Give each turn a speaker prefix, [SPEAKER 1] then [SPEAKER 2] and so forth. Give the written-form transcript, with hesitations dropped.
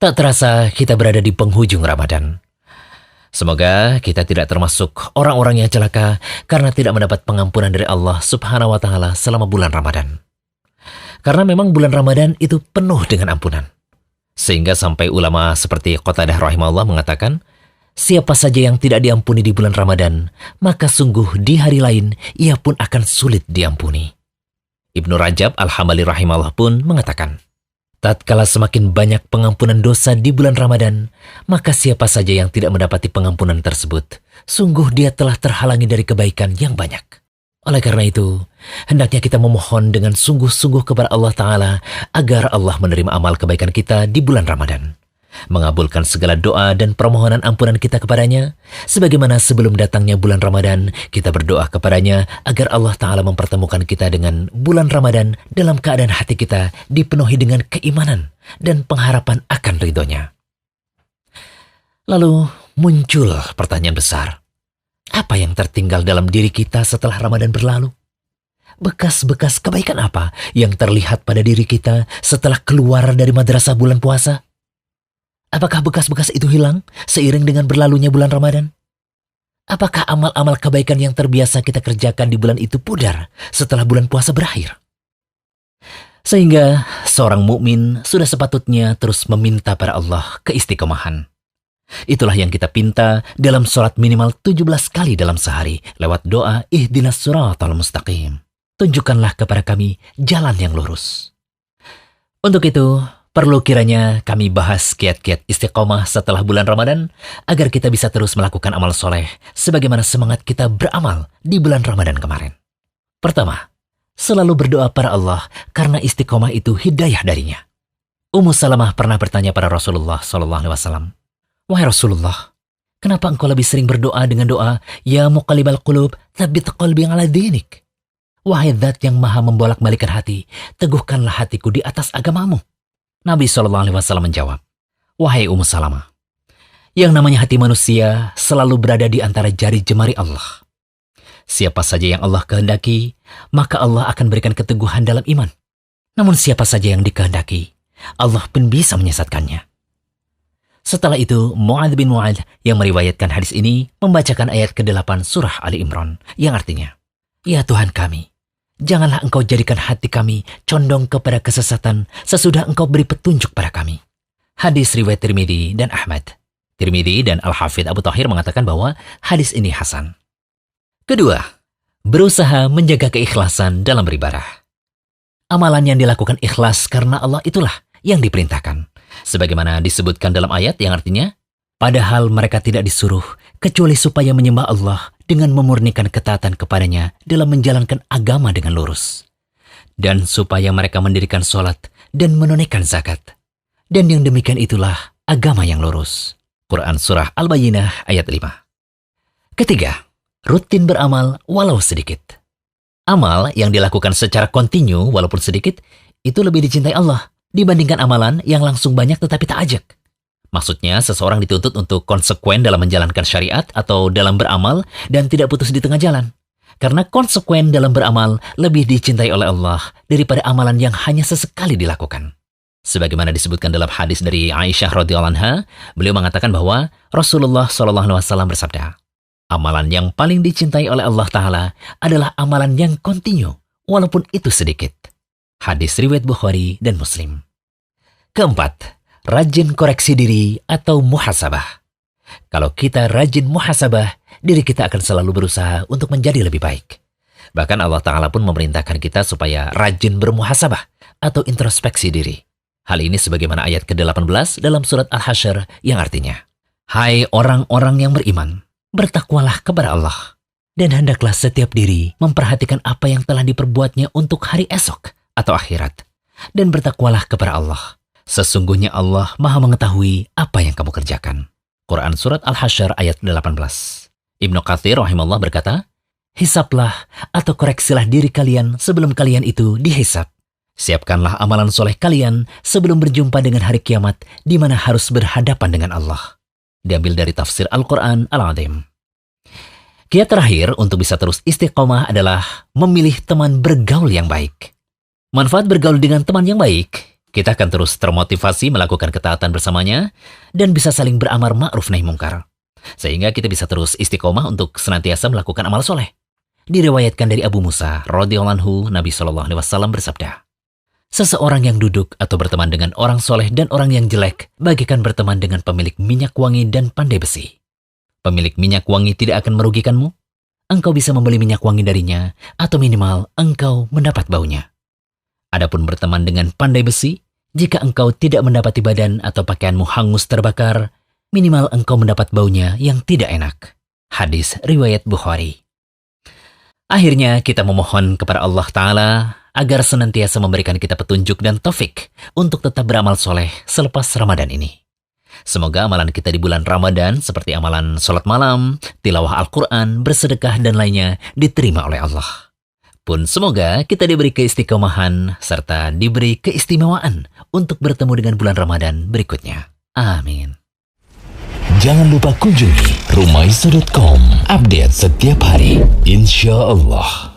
[SPEAKER 1] Tak terasa kita berada di penghujung Ramadan. Semoga kita tidak termasuk orang-orang yang celaka karena tidak mendapat pengampunan dari Allah Subhanahu wa Ta'ala selama bulan Ramadan. Karena memang bulan Ramadan itu penuh dengan ampunan. Sehingga sampai ulama seperti Qatadah rahimahullah mengatakan, siapa saja yang tidak diampuni di bulan Ramadan, maka sungguh di hari lain ia pun akan sulit diampuni. Ibnu Rajab Al-Hambali rahimahullah pun mengatakan, tatkala semakin banyak pengampunan dosa di bulan Ramadan, maka siapa saja yang tidak mendapati pengampunan tersebut, sungguh dia telah terhalangi dari kebaikan yang banyak. Oleh karena itu, hendaknya kita memohon dengan sungguh-sungguh kepada Allah Ta'ala agar Allah menerima amal kebaikan kita di bulan Ramadan, mengabulkan segala doa dan permohonan ampunan kita kepadanya, sebagaimana sebelum datangnya bulan Ramadan, kita berdoa kepadanya agar Allah Ta'ala mempertemukan kita dengan bulan Ramadan dalam keadaan hati kita dipenuhi dengan keimanan dan pengharapan akan ridhonya. Lalu muncul pertanyaan besar. Apa yang tertinggal dalam diri kita setelah Ramadan berlalu? Bekas-bekas kebaikan apa yang terlihat pada diri kita setelah keluar dari madrasah bulan puasa? Apakah bekas-bekas itu hilang seiring dengan berlalunya bulan Ramadan? Apakah amal-amal kebaikan yang terbiasa kita kerjakan di bulan itu pudar setelah bulan puasa berakhir? Sehingga seorang mukmin sudah sepatutnya terus meminta pada Allah keistiqomahan. Itulah yang kita pinta dalam sholat minimal 17 kali dalam sehari lewat doa ihdinas siratal mustaqim. Tunjukkanlah kepada kami jalan yang lurus. Untuk itu, perlu kiranya kami bahas kiat-kiat istiqomah setelah bulan Ramadan agar kita bisa terus melakukan amal soleh sebagaimana semangat kita beramal di bulan Ramadan kemarin. Pertama, selalu berdoa pada Allah karena istiqomah itu hidayah darinya. Ummu Salamah pernah bertanya pada Rasulullah SAW, wahai Rasulullah, kenapa engkau lebih sering berdoa dengan doa ya muqallibal qulub tsabbit qalbi ala dinik? Wahai zat yang maha membolak-balikan hati, teguhkanlah hatiku di atas agamamu. Nabi SAW menjawab, wahai Ummu Salamah, yang namanya hati manusia selalu berada di antara jari jemari Allah. Siapa saja yang Allah kehendaki, maka Allah akan berikan keteguhan dalam iman. Namun siapa saja yang dikehendaki, Allah pun bisa menyesatkannya. Setelah itu, Mu'adz bin Mu'adz yang meriwayatkan hadis ini membacakan ayat ke-8 surah Ali Imran, yang artinya, ya Tuhan kami, janganlah engkau jadikan hati kami condong kepada kesesatan sesudah engkau beri petunjuk pada kami. Hadis riwayat Tirmidzi dan Ahmad. Tirmidzi dan Al-Hafidz Abu Thahir mengatakan bahwa hadis ini hasan. Kedua, berusaha menjaga keikhlasan dalam beribadah. Amalan yang dilakukan ikhlas karena Allah itulah yang diperintahkan. Sebagaimana disebutkan dalam ayat yang artinya, padahal mereka tidak disuruh kecuali supaya menyembah Allah dengan memurnikan ketaatan kepadanya dalam menjalankan agama dengan lurus. Dan supaya mereka mendirikan sholat dan menunaikan zakat. Dan yang demikian itulah agama yang lurus. Quran Surah Al-Bayyinah ayat 5. Ketiga, rutin beramal walau sedikit. Amal yang dilakukan secara kontinu walaupun sedikit, itu lebih dicintai Allah dibandingkan amalan yang langsung banyak tetapi tak ajak. Maksudnya, seseorang dituntut untuk konsekuen dalam menjalankan syariat atau dalam beramal dan tidak putus di tengah jalan. Karena konsekuen dalam beramal lebih dicintai oleh Allah daripada amalan yang hanya sesekali dilakukan. Sebagaimana disebutkan dalam hadis dari Aisyah radhiyallahu anha, beliau mengatakan bahwa Rasulullah SAW bersabda, amalan yang paling dicintai oleh Allah Ta'ala adalah amalan yang kontinu, walaupun itu sedikit. Hadis riwayat Bukhari dan Muslim. Keempat, rajin koreksi diri atau muhasabah. Kalau kita rajin muhasabah, diri kita akan selalu berusaha untuk menjadi lebih baik. Bahkan Allah Ta'ala pun memerintahkan kita supaya rajin bermuhasabah atau introspeksi diri. Hal ini sebagaimana ayat ke-18 dalam surat Al-Hasyr yang artinya, hai orang-orang yang beriman, bertakwalah kepada Allah, dan hendaklah setiap diri memperhatikan apa yang telah diperbuatnya untuk hari esok atau akhirat, dan bertakwalah kepada Allah. Sesungguhnya Allah maha mengetahui apa yang kamu kerjakan. Quran Surat Al-Hasyr ayat 18. Ibnu Katsir rahimahullah berkata, hisaplah atau koreksilah diri kalian sebelum kalian itu dihisap. Siapkanlah amalan soleh kalian sebelum berjumpa dengan hari kiamat di mana harus berhadapan dengan Allah. Diambil dari tafsir Al-Quran Al-Azim. Kiat terakhir untuk bisa terus istiqomah adalah memilih teman bergaul yang baik. Manfaat bergaul dengan teman yang baik Kita akan terus termotivasi melakukan ketaatan bersamanya dan bisa saling beramar ma'ruf nahi mungkar. Sehingga kita bisa terus istiqomah untuk senantiasa melakukan amal soleh. Diriwayatkan dari Abu Musa radhiyallahu anhu, Nabi SAW bersabda, seseorang yang duduk atau berteman dengan orang soleh dan orang yang jelek, bagaikan berteman dengan pemilik minyak wangi dan pandai besi. Pemilik minyak wangi tidak akan merugikanmu. Engkau bisa membeli minyak wangi darinya, atau minimal engkau mendapat baunya. Adapun berteman dengan pandai besi, jika engkau tidak mendapati badan atau pakaianmu hangus terbakar, minimal engkau mendapat baunya yang tidak enak. Hadis riwayat Bukhari. Akhirnya kita memohon kepada Allah Ta'ala agar senantiasa memberikan kita petunjuk dan taufik untuk tetap beramal soleh selepas Ramadan ini. Semoga amalan kita di bulan Ramadan seperti amalan sholat malam, tilawah Al-Quran, bersedekah dan lainnya diterima oleh Allah. Pun semoga kita diberi keistiqomahan serta diberi keistimewaan untuk bertemu dengan bulan Ramadan berikutnya. Amin.
[SPEAKER 2] Jangan lupa kunjungi rumaiso.com, update setiap hari, insya Allah.